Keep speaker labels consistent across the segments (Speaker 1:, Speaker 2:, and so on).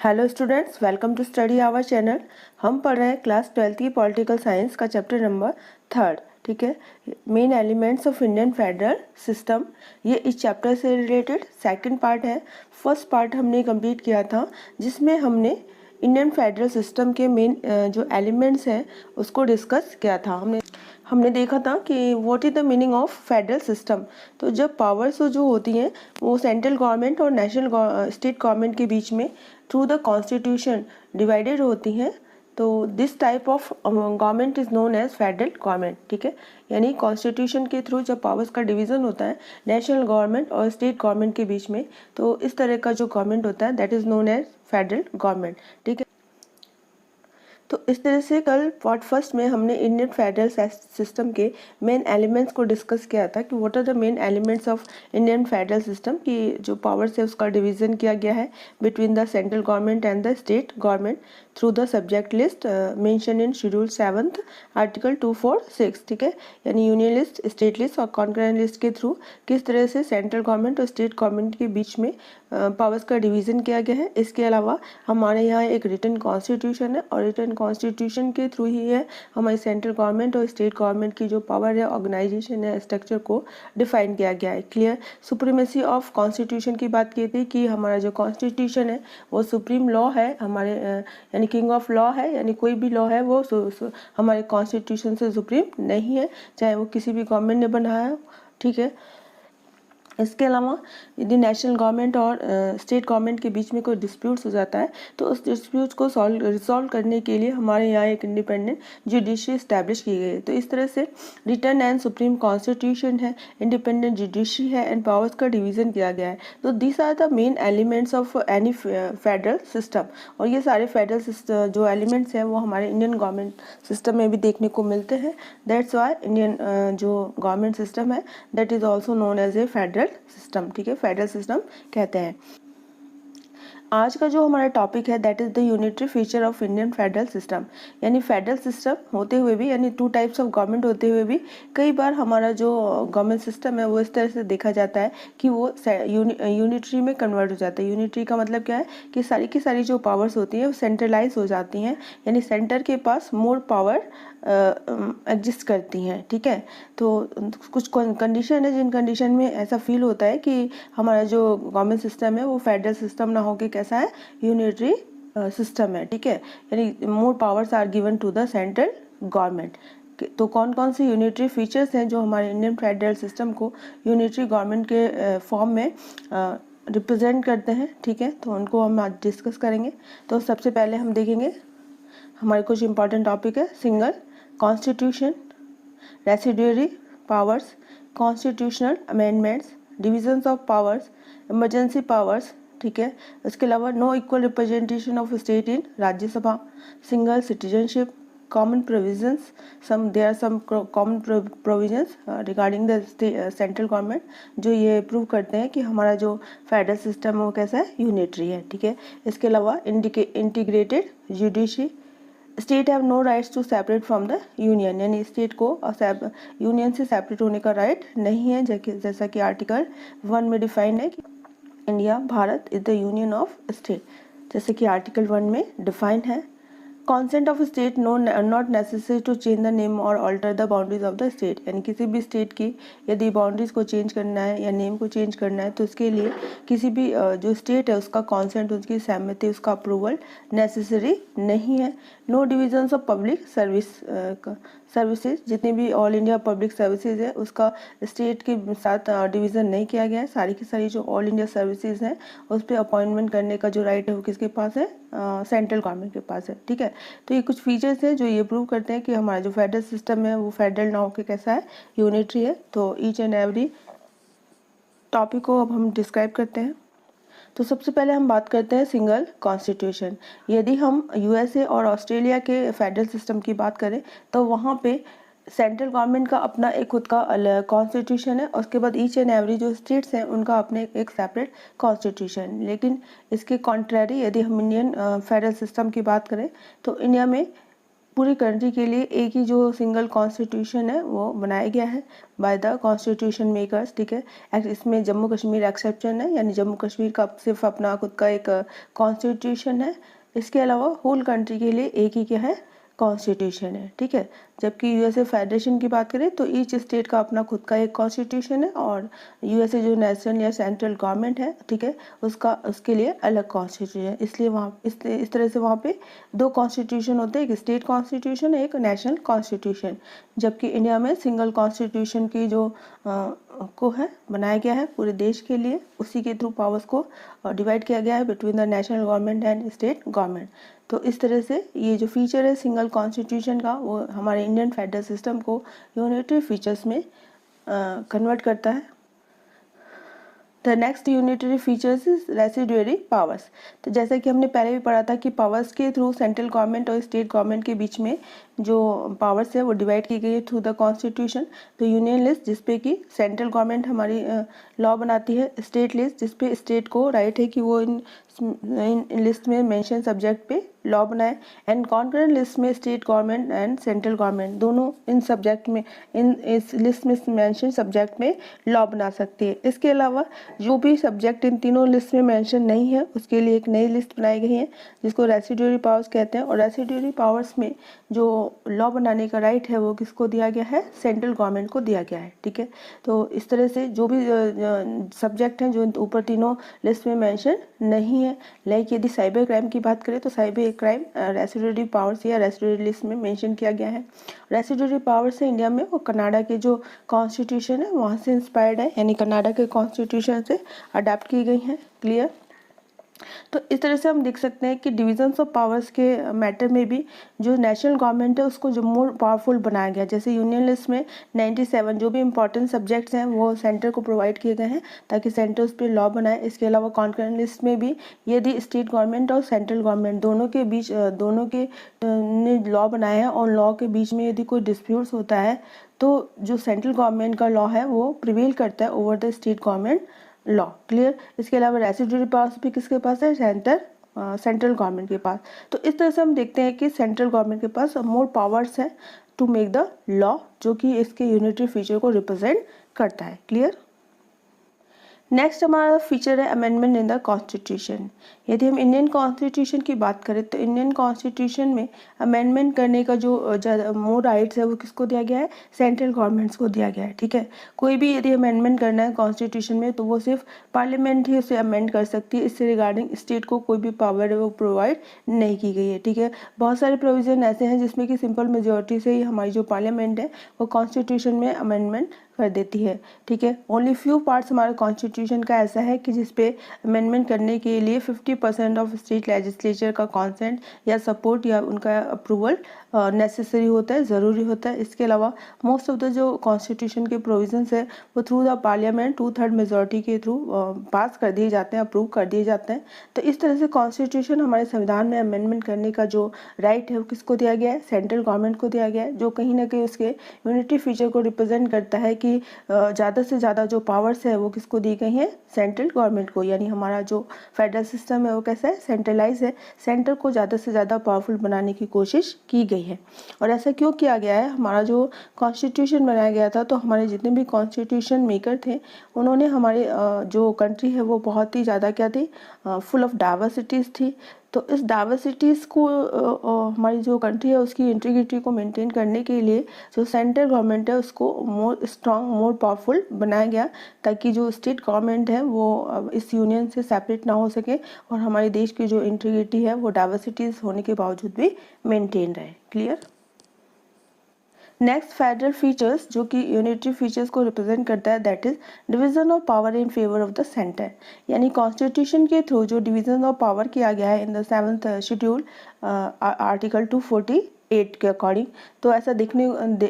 Speaker 1: Hello students, welcome to study hour channel. हम पढ़ रहे हैं क्लास 12th की पॉलिटिकल साइंस का चैप्टर नंबर 3, ठीक है। Main elements of Indian federal system, ये इस चैप्टर से रिलेटेड सेकंड पार्ट है। फर्स्ट पार्ट हमने कंप्लीट किया था जिसमें हमने इंडियन फेडरल सिस्टम के मेन जो एलिमेंट्स हैं उसको डिस्कस किया था। हमने देखा था कि what is the meaning of federal system. तो जब पावर्स जो होती हैं वो सेंट्रल गवर्नमेंट और नेशनल स्टेट गवर्नमेंट के बीच में थ्रू द कॉन्स्टिट्यूशन डिवाइडेड होती हैं, तो this type of government is known as federal government, ठीक है। यानी कॉन्स्टिट्यूशन के थ्रू जब पावर्स का डिवीजन होता है नेशनल गवर्नमेंट और स्टेट गवर्नमेंट के बीच में, तो इस तरह का जो गवर्नमेंट होता है that is known as federal government, ठीक है। तो इस तरह से कल पार्ट फर्स्ट में हमने इंडियन फेडरल सिस्टम के मेन एलिमेंट्स को डिस्कस किया था कि what are the main elements of Indian federal system, कि जो पावर्स है उसका डिवीजन किया गया है between the central government and the state government through the subject list mention in schedule 7 article 246, ठीक है। यानी यूनियन लिस्ट, स्टेट लिस्ट और कॉन्करेंट लिस्ट के थ्रू किस तरह से सेंट्रल गवर्नमेंट और स्टेट गवर्नमेंट के बीच में पावर्स का डिवीजन किया गया है। इसके अलावा हमारे यहाँ एक रिटन कॉन्स्टिट्यूशन है और रिटन कॉन्स्टिट्यूशन के थ्रू ही है हमारी सेंट्रल गवर्नमेंट और स्टेट गवर्नमेंट की जो पावर है, ऑर्गेनाइजेशन है, स्ट्रक्चर को डिफाइन किया गया है। क्लियर। सुप्रीमेसी ऑफ कॉन्स्टिट्यूशन की बात की थी कि हमारा जो कॉन्स्टिट्यूशन है वो सुप्रीम लॉ है हमारे, यानी किंग ऑफ लॉ है, यानी कोई भी लॉ है वो हमारे कॉन्स्टिट्यूशन से सुप्रीम नहीं है, चाहे वो किसी भी गवर्नमेंट ने बनाया हो, ठीक है। इसके अलावा यदि नेशनल गवर्नमेंट और स्टेट गवर्नमेंट के बीच में कोई डिस्प्यूट्स हो जाता है तो उस डिस्प्यूट्स को रिजॉल्व करने के लिए हमारे यहाँ एक इंडिपेंडेंट जुडिशरी इस्टेब्लिश की गई है। तो इस तरह से रिटर्न एंड सुप्रीम कॉन्स्टिट्यूशन है, इंडिपेंडेंट जुडिशरी है एंड पावर्स का डिवीजन किया गया है। तो these are the main elements of any federal system, और ये सारे फेडरल सिस्टम जो एलिमेंट्स हैं वो हमारे इंडियन गवर्नमेंट सिस्टम में भी देखने को मिलते हैं। दैट्स वाई इंडियन जो गवर्नमेंट सिस्टम है that is also known as a federal system, ठीक है। फेडरल सिस्टम कहते हैं। आज का जो हमारा टॉपिक है that is the unitary feature of Indian federal system. यानी फेडरल सिस्टम होते हुए भी, यानी टू टाइप्स ऑफ गवर्नमेंट होते हुए भी कई बार हमारा जो गवर्नमेंट सिस्टम है वो इस तरह से देखा जाता है कि वो यूनिटरी में कन्वर्ट हो जाता है। यूनिटरी का मतलब क्या है कि सारी की सारी जो पावर्स होती हैं वो सेंट्रलाइज हो जाती हैं, यानी सेंटर के पास मोर पावर एग्जिस्ट करती हैं, ठीक है। तो कुछ कंडीशन है जिन कंडीशन में ऐसा फील होता है कि हमारा जो गवर्नमेंट सिस्टम है वो फेडरल सिस्टम ना होके कैसा है, यूनिटरी सिस्टम है, ठीक है। यानी more powers are given to the central government. तो कौन कौन से यूनिटरी फीचर्स हैं जो हमारे इंडियन फेडरल सिस्टम को यूनिटरी गवर्नमेंट के फॉर्म में रिप्रेजेंट करते हैं, ठीक है। तो उनको हम आज डिस्कस करेंगे। तो सबसे पहले हम देखेंगे हमारे कुछ इंपॉर्टेंट टॉपिक है single constitution, residuary powers, constitutional amendments, divisions of powers, emergency powers, ठीक है। इसके अलावा no equal representation of state in Rajya Sabha, single citizenship, common provisions, there are some common provisions regarding the central government जो ये prove करते हैं कि हमारा जो फेडरल सिस्टम है वो कैसा है, यूनिटरी है, ठीक है। इसके अलावा integrated judiciary, state have no rights to separate from the union, यानी स्टेट को यूनियन से सेपरेट होने का राइट नहीं है, जैसा कि आर्टिकल 1 में डिफाइंड है कि India, Bharat is the union of state, जैसे कि आर्टिकल 1 में डिफाइंड है। Consent of state not necessary to change the name और alter the boundaries of the state, यानी किसी भी स्टेट की यदि बाउंड्रीज को चेंज करना है या नेम को चेंज करना है तो इसके लिए किसी भी जो स्टेट है उसका कॉन्सेंट, उसकी सहमति, उसका अप्रूवल नेसेसरी नहीं है। No divisions of public services, जितनी भी ऑल इंडिया पब्लिक सर्विसेज है उसका स्टेट के साथ डिवीज़न नहीं किया गया है। सारी की सारी जो ऑल इंडिया सर्विसेज हैं उस पर अपॉइंटमेंट करने का जो राइट है वो किसके पास है, सेंट्रल गवर्नमेंट के पास है, ठीक है। तो ये कुछ फीचर्स हैं जो ये प्रूव करते हैं कि हमारा जो फेडरल सिस्टम है वो फेडरल ना होकर कैसा है, यूनिटरी है। तो ईच एंड एवरी टॉपिक को अब हम डिस्क्राइब करते हैं। तो सबसे पहले हम बात करते हैं सिंगल कॉन्स्टिट्यूशन। यदि हम यूएसए और ऑस्ट्रेलिया के फेडरल सिस्टम की बात करें तो वहाँ पे सेंट्रल गवर्नमेंट का अपना एक खुद का कॉन्स्टिट्यूशन है, उसके बाद ईच एंड एवरी जो स्टेट्स हैं उनका अपने एक सेपरेट कॉन्स्टिट्यूशन। लेकिन इसके कॉन्ट्रेरी यदि हम इंडियन फेडरल सिस्टम की बात करें तो इंडिया में पूरी कंट्री के लिए एक ही जो सिंगल कॉन्स्टिट्यूशन है वो बनाया गया है बाय द कॉन्स्टिट्यूशन मेकर्स, ठीक है। इसमें जम्मू कश्मीर एक्सेप्शन है, यानी जम्मू कश्मीर का सिर्फ अपना खुद का एक कॉन्स्टिट्यूशन है। इसके अलावा होल कंट्री के लिए एक ही क्या है, कॉन्स्टिट्यूशन है, ठीक है। जबकि यूएसए फेडरेशन की बात करें तो ईच स्टेट का अपना खुद का एक कॉन्स्टिट्यूशन है, और यूएसए जो नेशनल या सेंट्रल गवर्नमेंट है, ठीक है, उसके लिए अलग कॉन्स्टिट्यूशन है। इसलिए वहाँ इस तरह से वहाँ पे दो कॉन्स्टिट्यूशन होते हैं, एक स्टेट कॉन्स्टिट्यूशन, एक नेशनल कॉन्स्टिट्यूशन। जबकि इंडिया में सिंगल कॉन्स्टिट्यूशन की जो को है बनाया गया है पूरे देश के लिए, उसी के थ्रू पावर्स को डिवाइड किया गया है between the national government and state government. तो इस तरह से ये जो फीचर है सिंगल कॉन्स्टिट्यूशन का, वो हमारे इंडियन फेडरल सिस्टम को यूनिटरी फीचर्स में कन्वर्ट करता है। The next unitary features is residuary powers. तो जैसा कि हमने पहले भी पढ़ा था कि पावर्स के थ्रू सेंट्रल गवर्नमेंट और स्टेट गवर्नमेंट के बीच में जो पावर्स है वो डिवाइड की गई है थ्रू द कॉन्स्टिट्यूशन। तो यूनियन लिस्ट जिसपे कि सेंट्रल गवर्नमेंट हमारी लॉ बनाती है, स्टेट लिस्ट जिसपे स्टेट को राइट है कि वो इन लिस्ट में मेंशन सब्जेक्ट पे लॉ बनाए, एंड कॉन्करेंट लिस्ट में state government and central government दोनों इन सब्जेक्ट में इस लिस्ट में मेंशन सब्जेक्ट में लॉ बना सकती है। इसके अलावा जो भी सब्जेक्ट इन तीनों लिस्ट में मेंशन नहीं है उसके लिए एक नई लिस्ट बनाई गई है जिसको रेसिडुअरी पावर्स कहते हैं। और रेसिडुअरी पावर्स में जो लॉ बनाने का राइट है वो किसको दिया गया है, सेंट्रल गवर्नमेंट को दिया गया है, ठीक है। तो इस तरह से जो भी सब्जेक्ट हैं जो ऊपर तीनों लिस्ट में मेंशन नहीं है, लाइक यदि साइबर क्राइम की बात करें तो साइबर क्राइम रेसिडुअरी पावर्स या रेसिडुअरी लिस्ट में मेंशन किया गया है। रेसिडुअरी पावर्स है इंडिया में वो कनाडा के जो कॉन्स्टिट्यूशन है वहाँ से इंस्पायर्ड है, यानी कनाडा के कॉन्स्टिट्यूशन से अडैप्ट की गई हैं। क्लियर। तो इस तरह से हम देख सकते हैं कि डिविजन्स ऑफ पावर्स के मैटर में भी जो नेशनल गवर्नमेंट है उसको जो मोर पावरफुल बनाया गया। जैसे यूनियन लिस्ट में 97 जो भी इंपॉर्टेंट सब्जेक्ट्स हैं वो सेंटर को प्रोवाइड किए गए हैं ताकि सेंटर उस पर लॉ बनाए। इसके अलावा कॉन्करेंट लिस्ट में भी यदि स्टेट गवर्नमेंट और सेंट्रल गवर्नमेंट दोनों के बीच ने लॉ बनाए हैं और लॉ के बीच में यदि कोई डिस्प्यूट्स होता है तो जो सेंट्रल गवर्नमेंट का लॉ है वो प्रिवेल करता है over the state government law. Clear. इसके अलावा रेसिडुअरी पावर्स भी किसके पास है, सेंट्रल गवर्नमेंट के पास। तो इस तरह से हम देखते हैं कि सेंट्रल गवर्नमेंट के पास मोर पावर्स है टू मेक द लॉ, जो कि इसके यूनिटरी फीचर को रिप्रेजेंट करता है। क्लियर। नेक्स्ट हमारा फीचर है अमेंडमेंट इन द कॉन्स्टिट्यूशन। यदि हम इंडियन कॉन्स्टिट्यूशन की बात करें तो इंडियन कॉन्स्टिट्यूशन में अमेंडमेंट करने का जो मोर राइट्स है वो किसको दिया गया है, सेंट्रल गवर्नमेंट्स को दिया गया है, ठीक है। कोई भी यदि अमेंडमेंट करना है कॉन्स्टिट्यूशन में तो वो सिर्फ पार्लियामेंट ही उसे अमेंड कर सकती है, इससे रिगार्डिंग स्टेट को कोई भी पावर है वो प्रोवाइड नहीं की गई है, ठीक है। बहुत सारे प्रोविजन ऐसे हैं जिसमें कि सिंपल मेजोरिटी से ही हमारी जो पार्लियामेंट है वो कॉन्स्टिट्यूशन में अमेंडमेंट कर देती है, ठीक है। ओनली फ्यू पार्ट्स हमारे कॉन्स्टिट्यूशन का ऐसा है कि जिसपे अमेंडमेंट करने के लिए 50% ऑफ स्टेट लेजिस्लेचर का कॉन्सेंट या सपोर्ट या उनका अप्रूवल नेसेसरी होता है, ज़रूरी होता है। इसके अलावा मोस्ट ऑफ द जो कॉन्स्टिट्यूशन के प्रोविजंस है वो थ्रू द पार्लियामेंट 2/3 मेजॉरिटी के थ्रू पास कर दिए जाते हैं, अप्रूव कर दिए जाते हैं। तो इस तरह से कॉन्स्टिट्यूशन हमारे संविधान में अमेंडमेंट करने का जो राइट है वो किसको दिया गया है, सेंट्रल गवर्नमेंट को दिया गया है, जो कहीं ना कहीं उसके यूनिटी फीचर को रिप्रेजेंट करता है कि ज़्यादा से ज़्यादा जो पावर्स है वो किसको दी गई हैं, सेंट्रल गवर्नमेंट को। यानी हमारा जो फेडरल सिस्टम है वो कैसा है, सेंट्रलाइज है। सेंटर को ज़्यादा से ज़्यादा पावरफुल बनाने की कोशिश की गई है। और ऐसा क्यों किया गया है, हमारा जो कॉन्स्टिट्यूशन बनाया गया था तो हमारे जितने भी कॉन्स्टिट्यूशन मेकर थे उन्होंने हमारे जो कंट्री है वो बहुत ही ज़्यादा क्या थी, फुल ऑफ डाइवर्सिटीज़ थी। तो इस डाइवर्सिटीज़ को हमारी जो कंट्री है उसकी इंटीग्रिटी को मेंटेन करने के लिए जो सेंट्रल गवर्नमेंट है उसको मोर स्ट्रॉन्ग, मोर पावरफुल बनाया गया ताकि जो स्टेट गवर्नमेंट है वो इस यूनियन से सेपरेट ना हो सके और हमारे देश की जो इंटीग्रिटी है वो डाइवर्सिटीज़ होने के बावजूद भी मेंटेन रहे। क्लियर। नेक्स्ट फेडरल फीचर्स जो कि यूनिटरी फीचर्स को रिप्रेजेंट करता है that is division of power in favour of the centre. यानी कॉन्स्टिट्यूशन के थ्रू जो डिवीजन ऑफ पावर किया गया है in the 7th schedule article 248 के अकॉर्डिंग, तो ऐसा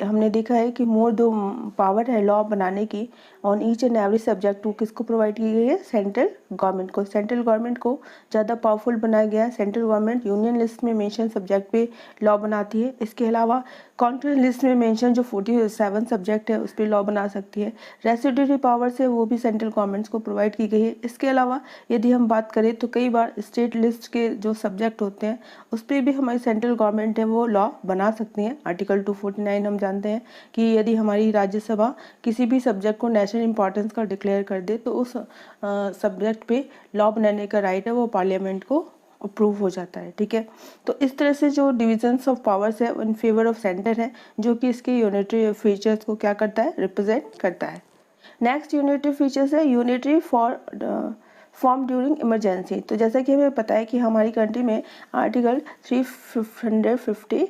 Speaker 1: हमने देखा है कि मोर दो पावर है लॉ बनाने की on each and every subject to किसको प्रोवाइड की गई है, सेंट्रल गवर्नमेंट को। सेंट्रल गवर्नमेंट को ज़्यादा पावरफुल बनाया गया है। सेंट्रल गवर्नमेंट यूनियन लिस्ट में मेंशन सब्जेक्ट पे लॉ बनाती है। इसके अलावा कॉन्करेंट लिस्ट में मेंशन जो 47 सब्जेक्ट है उस पर लॉ बना सकती है। रेसिडुअरी पावर्स है वो भी सेंट्रल गवर्नमेंट्स को प्रोवाइड की गई है। इसके अलावा यदि हम बात करें तो कई बार स्टेट लिस्ट के जो सब्जेक्ट होते हैं उस पर भी हमारी सेंट्रल गवर्नमेंट है वो लॉ बना सकती हैं। आर्टिकल 249 हम जानते हैं कि यदि हमारी राज्यसभा किसी भी सब्जेक्ट को नेशनल इंपॉर्टेंस का डिक्लेयर कर दे तो उस सब्जेक्ट पे लॉ बनाने का राइट है वो पार्लियामेंट को अप्रूव हो जाता है। ठीक है, तो इस तरह से जो डिविजन्स ऑफ पावर्स है इन फेवर ऑफ सेंटर है, जो कि इसके यूनिटरी फीचर्स को क्या करता है, रिप्रेजेंट करता है। नेक्स्ट यूनिटरी फीचर्स है यूनिटरी फॉर्म ड्यूरिंग इमरजेंसी। तो जैसा कि हमें पता है कि हमारी कंट्री में आर्टिकल 352,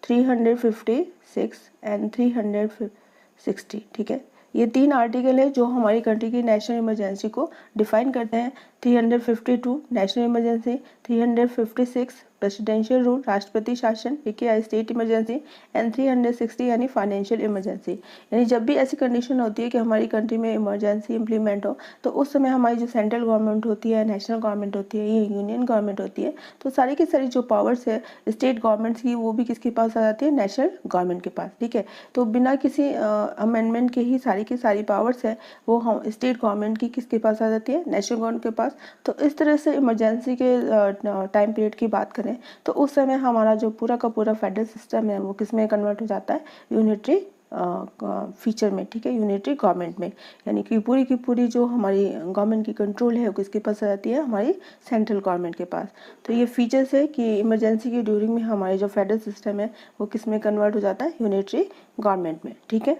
Speaker 1: 356 एंड 360, ठीक है, ये 3 आर्टिकल है जो हमारी कंट्री की नेशनल इमरजेंसी को डिफाइन करते हैं। 352 नेशनल इमरजेंसी, 356 प्रेसिडेंशियल रूल राष्ट्रपति शासन या स्टेट इमरजेंसी, एंड 360 यानी फाइनेंशियल इमरजेंसी। यानी जब भी ऐसी कंडीशन होती है कि हमारी कंट्री में इमरजेंसी इम्प्लीमेंट हो तो उस समय हमारी जो सेंट्रल गवर्नमेंट होती है, नेशनल गवर्नमेंट होती है, ये यूनियन गवर्नमेंट होती है, तो सारी की सारी जो पावर्स है स्टेट गवर्नमेंट्स की वो भी किसके पास आ जाती है, नेशनल गवर्नमेंट के पास। ठीक है, तो बिना किसी अमेंडमेंट के ही सारी की सारी पावर्स है वो हम स्टेट गवर्नमेंट की किसके पास आ जाती है, नेशनल गवर्नमेंट के पास। तो इस तरह से इमरजेंसी के टाइम पीरियड की बात करें तो उस समय हमारा जो पूरा का पूरा फेडरल सिस्टम है वो किस में कन्वर्ट हो जाता है, यूनिटरी फीचर में। ठीक है, यूनिटरी गवर्नमेंट में, यानी कि पूरी की पूरी जो हमारी गवर्नमेंट की कंट्रोल है वो किसके पास आ जाती है, हमारी सेंट्रल गवर्नमेंट के पास। तो ये फीचर्स है कि इमरजेंसी की ड्यूरिंग में हमारे जो फेडरल सिस्टम है वो किस में कन्वर्ट हो जाता है, यूनिटरी गवर्नमेंट में। ठीक है,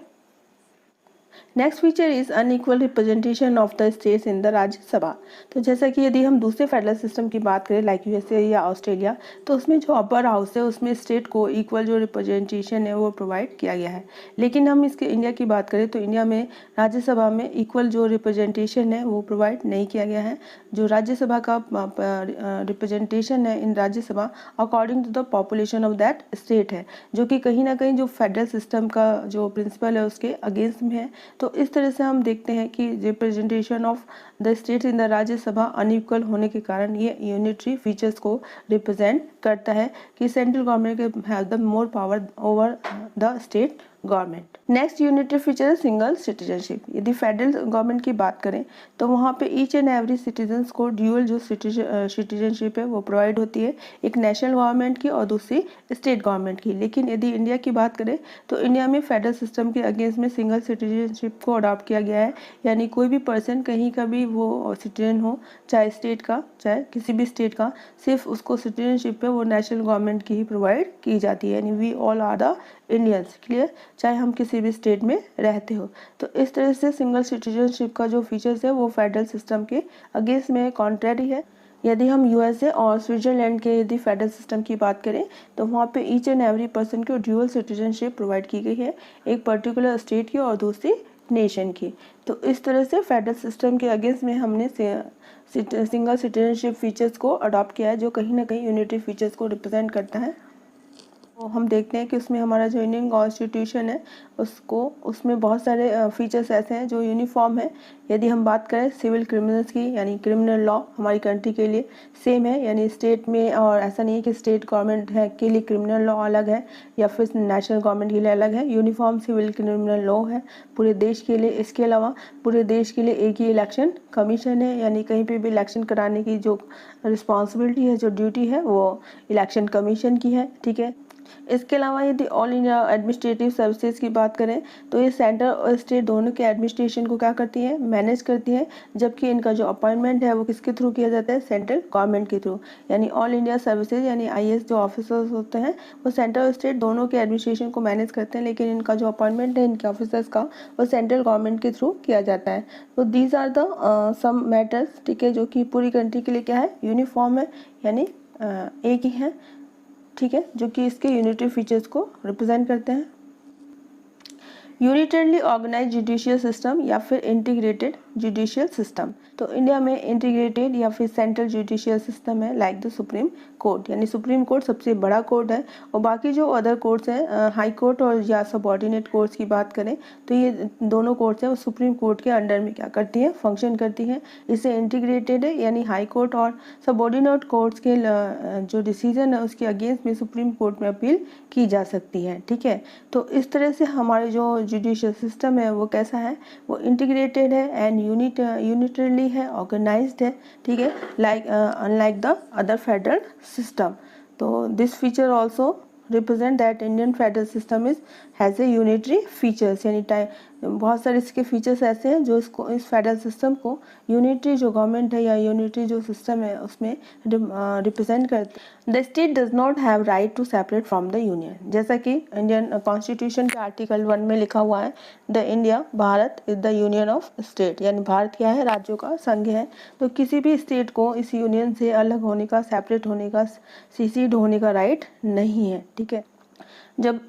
Speaker 1: next feature is unequal representation of the states in the Rajya Sabha. तो जैसा कि यदि हम दूसरे फेडरल सिस्टम की बात करें लाइक यूएसए या ऑस्ट्रेलिया, तो उसमें जो अपर हाउस है उसमें स्टेट को इक्वल जो रिप्रेजेंटेशन है वो प्रोवाइड किया गया है। लेकिन हम इसके इंडिया की बात करें तो इंडिया में राज्यसभा में इक्वल जो रिप्रेजेंटेशन है वो प्रोवाइड नहीं किया गया है। जो राज्यसभा का रिप्रेजेंटेशन है इन Rajya Sabha according to the population of that state है, जो कि कहीं ना कहीं जो फेडरल सिस्टम का जो प्रिंसिपल है उसके अगेंस्ट में है। तो इस तरह से हम देखते हैं कि representation of the states in the Rajya Sabha unequal होने के कारण ये यूनिटरी फीचर्स को रिप्रेजेंट करता है कि सेंट्रल गवर्नमेंट के have the more power over the state government. Next unitary feature है सिंगल सिटीजनशिप। यदि फेडरल गवर्नमेंट की बात करें तो वहाँ पे ईच एंड एवरी सिटीजन्स को ड्यूअल जो सिटीजनशिप है वो प्रोवाइड होती है, एक नेशनल गवर्नमेंट की और दूसरी स्टेट गवर्नमेंट की। लेकिन यदि इंडिया की बात करें तो इंडिया में फेडरल सिस्टम के अगेंस्ट में सिंगल सिटीजनशिप को अडॉप्ट किया गया है, यानी कोई भी पर्सन कहीं का भी वो सिटीजन हो, चाहे स्टेट का चाहे किसी भी स्टेट का, सिर्फ उसको सिटीजनशिप है वो नेशनल गवर्नमेंट की ही प्रोवाइड की जाती है, यानी we all are the Indians. Clear, चाहे हम किसी भी स्टेट में रहते हो। तो इस तरह से सिंगल सिटीजनशिप का जो फीचर्स है वो फेडरल सिस्टम के अगेंस्ट में कॉन्ट्रैरी है। यदि हम यूएसए और स्विट्जरलैंड के यदि फेडरल सिस्टम की बात करें तो वहाँ पे ईच एंड एवरी पर्सन को ड्यूअल सिटीजनशिप प्रोवाइड की गई है, एक पर्टिकुलर स्टेट की और दूसरी नेशन की। तो इस तरह से फेडरल सिस्टम के अगेंस्ट में हमने सिंगल सिटीजनशिप फीचर्स को अडॉप्ट किया है, जो कहीं ना कहीं यूनिटरी फीचर्स को रिप्रेजेंट करता है। तो हम देखते हैं कि उसमें हमारा जो इंडियन कॉन्स्टिट्यूशन है उसमें बहुत सारे फीचर्स ऐसे हैं जो यूनिफॉर्म है। यदि हम बात करें सिविल क्रिमिनल्स की, यानी क्रिमिनल लॉ हमारी कंट्री के लिए सेम है, यानी स्टेट में, और ऐसा नहीं है कि स्टेट गवर्नमेंट है के लिए क्रिमिनल लॉ अलग है या फिर नेशनल गवर्नमेंट के लिए अलग है। यूनिफॉर्म सिविल क्रिमिनल लॉ है पूरे देश के लिए। इसके अलावा पूरे देश के लिए एक ही इलेक्शन कमीशन है, यानी कहीं पे भी इलेक्शन कराने की जो रिस्पॉन्सिबिलिटी है, जो ड्यूटी है, वो इलेक्शन कमीशन की है। ठीक है, इसके अलावा यदि ऑल इंडिया एडमिनिस्ट्रेटिव सर्विसेज की बात करें तो ये सेंटर और स्टेट दोनों के एडमिनिस्ट्रेशन को क्या करती है, मैनेज करती है, जबकि इनका जो अपॉइंटमेंट है वो किसके थ्रू किया जाता है, सेंट्रल गवर्नमेंट के थ्रू। यानी ऑल इंडिया सर्विसेज यानी आईएएस जो ऑफिसर्स होते हैं वो सेंटर और स्टेट दोनों के एडमिनिस्ट्रेशन को मैनेज करते हैं, लेकिन इनका जो अपॉइंटमेंट है इनके ऑफिसर्स का वो सेंट्रल गवर्नमेंट के थ्रू किया जाता है। तो these are the some matters, ठीक है, जो कि पूरी कंट्री के लिए क्या है, यूनिफॉर्म है, यानी एक ही है। ठीक है, जो कि इसके यूनिटरी फीचर्स को रिप्रेजेंट करते हैं। यूनिटरली ऑर्गेनाइज जुडिशियल सिस्टम या फिर इंटीग्रेटेड जुडिशियल सिस्टम। तो इंडिया में इंटीग्रेटेड या फिर सेंट्रल जुडिशियल सिस्टम है लाइक द सुप्रीम कोर्ट, यानी सुप्रीम कोर्ट सबसे बड़ा कोर्ट है, और बाकी जो अदर कोर्ट्स हैं हाई कोर्ट और या सबऑर्डिनेट कोर्ट्स की बात करें तो ये दोनों कोर्ट्स हैं वो सुप्रीम कोर्ट के अंडर में क्या करती हैं, फंक्शन करती हैं। इससे इंटीग्रेटेड है, यानी हाई कोर्ट और सबऑर्डिनेट कोर्ट्स के जो डिसीजन है उसके अगेंस्ट में सुप्रीम कोर्ट में अपील की जा सकती है। ठीक है, तो इस तरह से हमारे जो जुडिशियल सिस्टम है वो कैसा है, वो इंटीग्रेटेड है एंड यूनिटरली है, ऑर्गेनाइज्ड है। ठीक है, like unlike the other federal system. तो this feature also represent that Indian federal system is has a unitary features, यानी बहुत सारे इसके फीचर्स ऐसे हैं जो इसको इस फेडरल सिस्टम को यूनिटरी जो गवर्नमेंट है या यूनिटरी जो सिस्टम है उसमें रिप्रेजेंट करते हैं। The state does not have right to separate from the union, जैसा कि इंडियन कॉन्स्टिट्यूशन के आर्टिकल 1 में लिखा हुआ है, the India Bharat is the union of state, यानी भारत क्या है, राज्यों का संघ है। तो किसी भी स्टेट को इस यूनियन से अलग होने का, सेपरेट होने का, सीसीड होने का राइट नहीं है, ठीक है। जब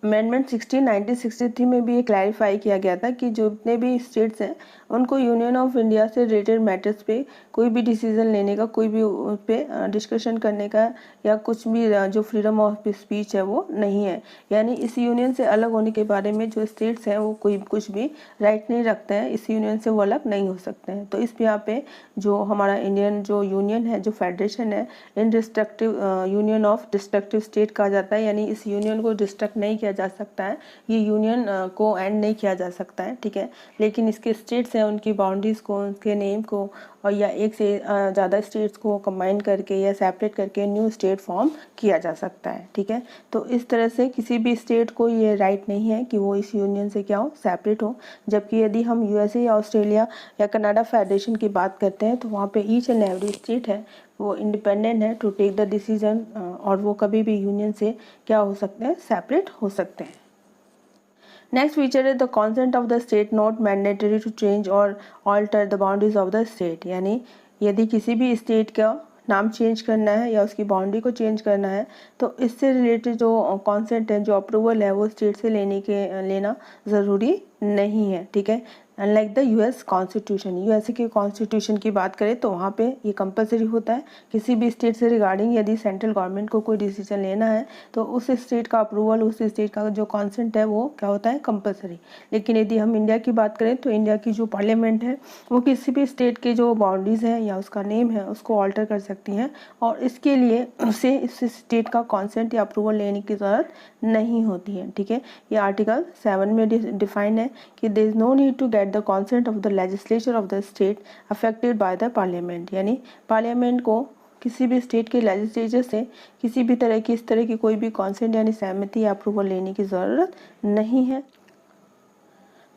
Speaker 1: अमेंडमेंट 16 1963 में भी ये क्लैरिफाई किया गया था कि जो जितने भी स्टेट्स हैं उनको यूनियन ऑफ इंडिया से रिलेटेड मैटर्स पे कोई भी डिसीजन लेने का, कोई भी उस पे डिस्कशन करने का या कुछ भी जो फ्रीडम ऑफ स्पीच है वो नहीं है, यानी इस यूनियन से अलग होने के बारे में जो स्टेट्स हैं वो कोई कुछ भी राइट नहीं रखते हैं, इस यूनियन से वो अलग नहीं हो सकते हैं। तो इस यहाँ पे जो हमारा इंडियन जो यूनियन है, जो फेडरेशन है, in destructive union of destructive state कहा जाता है, यानी इस यूनियन को डिस्ट्रक्ट नहीं किया जा सकता है, ये यूनियन को एंड नहीं किया जा सकता है, ठीक है। लेकिन इसके स्टेट्स हैं उनकी बाउंड्रीज को, उनके नेम को और या एक से ज़्यादा स्टेट्स को कंबाइन करके या सेपरेट करके न्यू स्टेट फॉर्म किया जा सकता है, ठीक है। तो इस तरह से किसी भी स्टेट को ये राइट नहीं है कि वो इस यूनियन से क्या हो, सेपरेट हो। जबकि यदि हम यूएसए या ऑस्ट्रेलिया या कनाडा फेडरेशन की बात करते हैं तो वहाँ पे ईच एंड एवरी स्टेट है वो इंडिपेंडेंट है टू टेक द डिसीजन, और वो कभी भी यूनियन से क्या हो सकते हैं, सेपरेट हो सकते हैं। नेक्स्ट फीचर है the consent of the state not mandatory to change और alter the boundaries of the state, यानी यदि किसी भी स्टेट का नाम चेंज करना है या उसकी बाउंड्री को चेंज करना है तो इससे रिलेटेड जो कॉन्सेंट है, जो अप्रूवल है वो स्टेट से लेना ज़रूरी नहीं है, ठीक है। Unlike the US constitution, USA के कॉन्स्टिट्यूशन की बात करें तो वहाँ पे ये कंपलसरी होता है किसी भी स्टेट से रिगार्डिंग यदि सेंट्रल गवर्नमेंट को कोई डिसीजन लेना है तो उस स्टेट का अप्रूवल, उस स्टेट का जो कॉन्सेंट है वो क्या होता है, कंपलसरी। लेकिन यदि हम इंडिया की बात करें तो इंडिया की जो पार्लियामेंट है वो किसी भी स्टेट के जो बाउंड्रीज है या उसका नेम है उसको ऑल्टर कर सकती हैं और इसके लिए उसे इस स्टेट का कॉन्सेंट या अप्रूवल लेने की ज़रूरत नहीं होती है, ठीक है। ये आर्टिकल 7 में डिफाइंड है कि there is no need to get the consent of the legislature of the state affected by the parliament, यानी पार्लियामेंट को किसी भी स्टेट के लेजिस्लेचर से किसी भी तरह की इस तरह की कोई भी कॉन्सेंट यानी सहमति या अप्रूवल लेने की ज़रूरत नहीं है।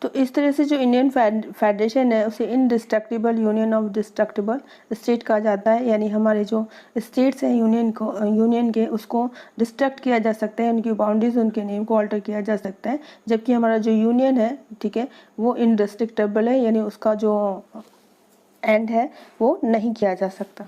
Speaker 1: तो इस तरह से जो इंडियन फेडरेशन है उसे indestructible union of destructible state कहा जाता है, यानी हमारे जो स्टेट्स हैं यूनियन के उसको डिस्ट्रक्ट किया जा सकता है, उनकी बाउंड्रीज, उनके नेम को ऑल्टर किया जा सकता है। जबकि हमारा जो यूनियन है, ठीक है, वो इनडिस्ट्रक्टिबल है, यानी उसका जो एंड है वो नहीं किया जा सकता।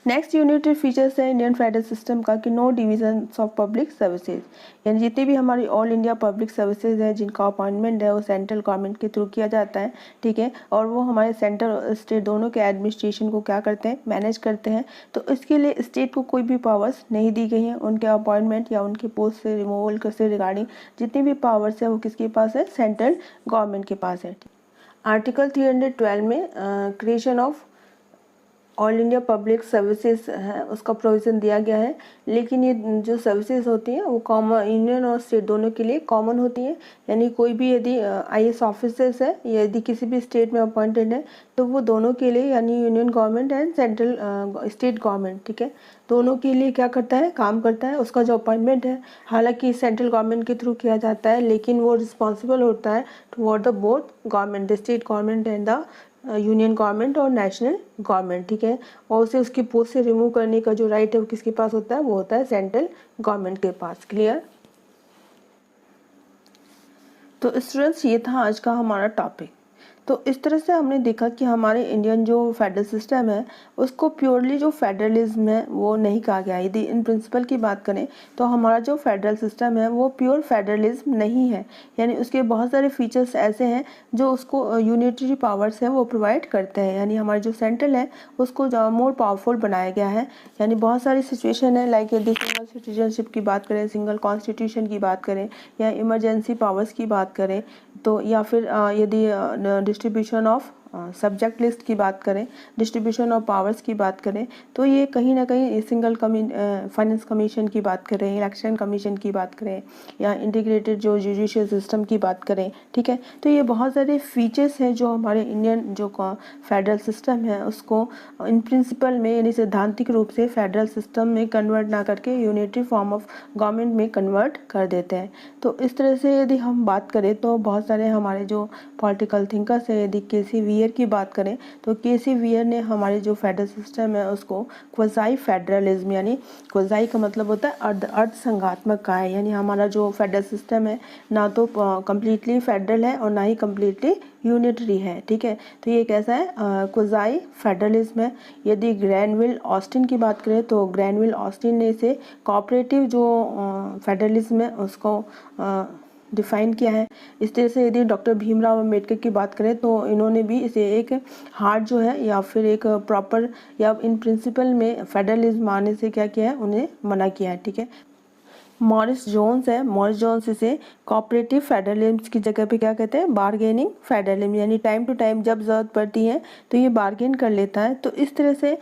Speaker 1: नेक्स्ट यूनिटरी फीचर्स है इंडियन फेडरल सिस्टम का कि no division of public services, यानी जितने भी हमारी ऑल इंडिया पब्लिक सर्विसेज है जिनका अपॉइंटमेंट है वो सेंट्रल गवर्नमेंट के थ्रू किया जाता है, ठीक है। और वो हमारे सेंट्रल स्टेट दोनों के एडमिनिस्ट्रेशन को क्या करते हैं, मैनेज करते हैं। तो इसके लिए स्टेट को कोई भी पावर्स नहीं दी गई हैं, उनके अपॉइंटमेंट या उनके पोस्ट से रिमूवल से रिगार्डिंग जितनी भी पावर्स है वो किसके पास है, सेंट्रल गवर्नमेंट के पास है। आर्टिकल 312 में creation of all India public services है उसका प्रोविज़न दिया गया है, लेकिन ये जो सर्विसेज होती हैं वो कॉमन यूनियन और स्टेट दोनों के लिए कॉमन होती हैं। यानी कोई भी यदि आईएएस ऑफिसर्स है यदि किसी भी स्टेट में अपॉइंटेड है तो वो दोनों के लिए, यानी union government and central state government, ठीक है, दोनों के लिए क्या करता है, काम करता है। उसका जो अपॉइंटमेंट है हालांकि सेंट्रल गवर्नमेंट के थ्रू किया जाता है, लेकिन वो रिस्पॉन्सिबल होता है toward the both government, the state government and the union government और नेशनल गवर्नमेंट, ठीक है। और उसे उसकी पोस्ट से रिमूव करने का जो राइट है वो किसके पास होता है, वो होता है सेंट्रल गवर्नमेंट के पास। क्लियर। तो स्टूडेंट्स ये था आज का हमारा टॉपिक। तो इस तरह से हमने देखा कि हमारे इंडियन जो फेडरल सिस्टम है उसको प्योरली जो फेडरलिज्म है वो नहीं कहा गया। यदि इन प्रिंसिपल की बात करें तो हमारा जो फेडरल सिस्टम है वो प्योर फेडरलिज्म नहीं है, यानी उसके बहुत सारे फीचर्स ऐसे हैं जो उसको यूनिटरी पावर्स है वो प्रोवाइड करते हैं। यानी हमारा जो सेंट्रल है उसको मोर पावरफुल बनाया गया है। यानी बहुत सारी सिचुएशन है, लाइक यदि सिंगल सिटीजनशिप की बात करें, सिंगल कॉन्स्टिट्यूशन की बात करें या इमरजेंसी पावर्स की बात करें, तो या फिर यदि डिस्ट्रीब्यूशन ऑफ सब्जेक्ट लिस्ट की बात करें, डिस्ट्रीब्यूशन ऑफ पावर्स की बात करें, तो ये कहीं ना कहीं सिंगल फाइनेंस कमीशन की बात करें, इलेक्शन कमीशन की बात करें, या इंटीग्रेटेड जो जुडिशियल सिस्टम की बात करें, ठीक है। तो ये बहुत सारे फीचर्स हैं जो हमारे इंडियन जो फेडरल सिस्टम है उसको इन प्रिंसिपल में यानी सैद्धांतिक रूप से फेडरल सिस्टम में कन्वर्ट ना करके यूनिटरी फॉर्म ऑफ गवर्नमेंट में कन्वर्ट कर देते हैं। तो इस तरह से यदि हम बात करें तो बहुत सारे हमारे जो पॉलिटिकल थिंकर्स हैं, यदि केसी वियर की बात करें तो केसी वियर ने हमारे जो फेडरल सिस्टम है उसको क्वाज़ाई फेडरलिज्म, यानी क्वाज़ाई का मतलब होता है अर्ध संघात्मक का है, यानी हमारा जो फेडरल सिस्टम है ना तो कम्प्लीटली फेडरल है और ना ही कम्प्लीटली यूनिटरी है, ठीक है। तो ये कैसा है, क्वाज़ाई फेडरलिज्म है। यदि ग्रैनविल ऑस्टिन की बात करें तो ग्रैनविल ऑस्टिन ने इसे कोऑपरेटिव जो फेडरलिज्म है उसको डिफाइन किया है। इस तरह से यदि डॉक्टर भीमराव अम्बेडकर की बात करें तो इन्होंने भी इसे एक हार्ड जो है या फिर एक प्रॉपर या इन प्रिंसिपल में फेडरलिज्म मानने से क्या किया है, उन्हें मना किया है, ठीक है। मॉरिस जोन्स है, मॉरिस जोन्स इसे कोऑपरेटिव फेडरलिज्म की जगह पे क्या कहते हैं, बार्गेनिंग फेडरलिज्म, यानी टाइम टू टाइम जब ज़रूरत पड़ती है तो ये बार्गेन कर लेता है। तो इस तरह से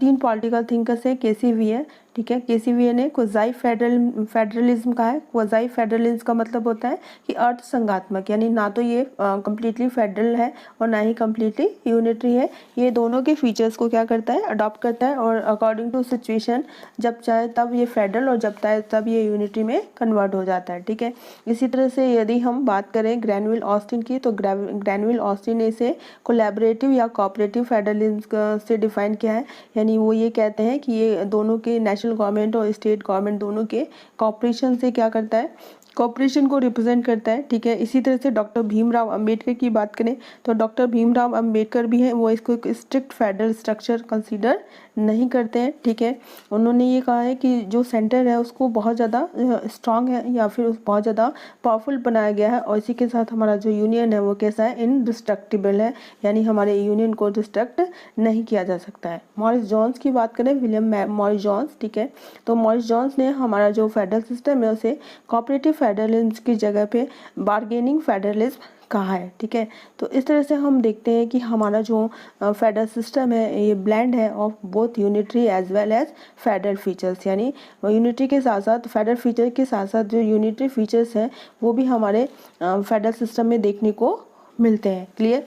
Speaker 1: 3 पॉलिटिकल थिंकर्स है केसी वियर, ठीक है। केसी वियर ने क्वाज़ाई फेडरलिज्म का है। क्वाज़ाई फेडरलिज्म का मतलब होता है कि अर्ध संघात्मक, यानी ना तो ये कम्प्लीटली फेडरल है और ना ही कम्प्लीटली यूनिटरी है। ये दोनों के फीचर्स को क्या करता है, अडॉप्ट करता है और अकॉर्डिंग टू सिचुएशन जब चाहे तब ये फेडरल और जब चाहे तब ये यूनिटरी में कन्वर्ट हो जाता है, ठीक है। इसी तरह से यदि हम बात करें ग्रैनविल ऑस्टिन की तो ग्रैनविल ऑस्टिन ने इसे कोलैबोरेटिव या कोऑपरेटिव फेडरलिज्म से डिफाइन किया है, यानी वो ये कहते हैं कि ये दोनों के नेशनल गवर्नमेंट और स्टेट गवर्नमेंट दोनों के कॉपरेशन से क्या करता है, कॉपरेशन को रिप्रेजेंट करता है, ठीक है। इसी तरह से डॉक्टर भीमराव अंबेडकर की बात करें तो डॉक्टर भीमराव अंबेडकर भी हैं, वो इसको एक स्ट्रिक्ट फेडरल स्ट्रक्चर कंसीडर नहीं करते हैं, ठीक है। उन्होंने ये कहा है कि जो सेंटर है उसको बहुत ज़्यादा स्ट्रांग है या फिर बहुत ज़्यादा पावरफुल बनाया गया है, और इसी के साथ हमारा जो यूनियन है वो कैसा है, इनडिस्ट्रक्टिबल है, यानी हमारे यूनियन को डिस्ट्रक्ट नहीं किया जा सकता है। मॉरिस जोन्स की बात करें, विलियम मॉरिस जोन्स, ठीक है। तो मॉरिस जोन्स ने हमारा जो फेडरल सिस्टम है उसे कोऑपरेटिव फेडरलिज्म की जगह पे बार्गेनिंग फेडरलिज्म कहा है, ठीक है। तो इस तरह से हम देखते हैं कि हमारा जो फेडरल सिस्टम है ये ब्लेंड है of both unitary as well as federal features, यानी यूनिटरी के साथ साथ फेडरल फीचर के साथ साथ जो यूनिटरी फीचर्स हैं वो भी हमारे फेडरल सिस्टम में देखने को मिलते हैं, क्लियर।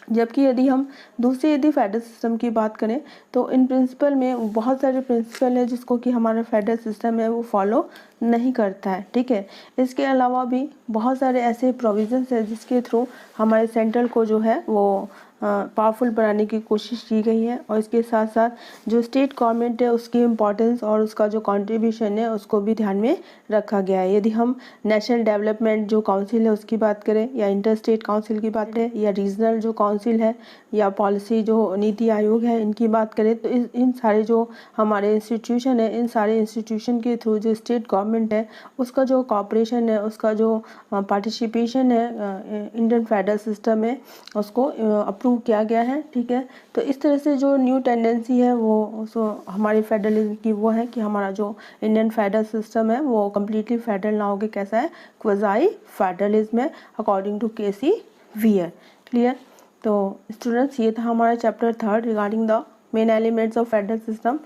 Speaker 1: जबकि यदि हम यदि फेडरल सिस्टम की बात करें तो इन प्रिंसिपल में बहुत सारे प्रिंसिपल है जिसको कि हमारा फेडरल सिस्टम है वो फॉलो नहीं करता है, ठीक है। इसके अलावा भी बहुत सारे ऐसे प्रोविजंस है जिसके थ्रू हमारे सेंट्रल को जो है वो पावरफुल बनाने की कोशिश की गई है, और इसके साथ साथ जो स्टेट गवर्नमेंट है उसकी इम्पोर्टेंस और उसका जो कंट्रीब्यूशन है उसको भी ध्यान में रखा गया है। यदि हम नेशनल डेवलपमेंट जो काउंसिल है उसकी बात करें, या इंटर स्टेट काउंसिल की बात करें, या रीजनल जो काउंसिल है, या पॉलिसी जो नीति आयोग है, इनकी बात करें तो इन सारे जो हमारे इंस्टीट्यूशन है, इन सारे इंस्टीट्यूशन के थ्रू जो स्टेट गवर्नमेंट है उसका जो कॉपरेशन है, उसका जो पार्टिसिपेशन है इंडियन फेडरल सिस्टम में उसको अप्रूव किया गया है, ठीक है। तो इस तरह से जो न्यू टेंडेंसी है वो हमारी फेडरलिज्म की वो है कि हमारा जो इंडियन फेडरल सिस्टम है वो कम्प्लीटली फेडरल ना होकर कैसा है, क्वाज़ाई फेडरलिज्म है according to K C Wheare, clear. तो स्टूडेंट्स ये था हमारा chapter 3 regarding the main elements of federal system.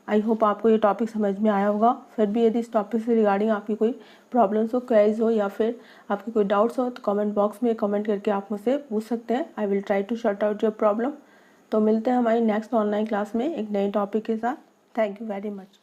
Speaker 1: I hope आपको ये टॉपिक समझ में आया होगा। फिर भी यदि इस टॉपिक से रिगार्डिंग आपकी कोई प्रॉब्लम्स हो, क्वेरीज हो, या फिर आपके कोई डाउट्स हो तो कमेंट बॉक्स में कमेंट करके आप मुझसे पूछ सकते हैं। I will try to sort out your problem. तो मिलते हैं हमारी नेक्स्ट ऑनलाइन क्लास में एक नए टॉपिक के साथ। Thank you very much.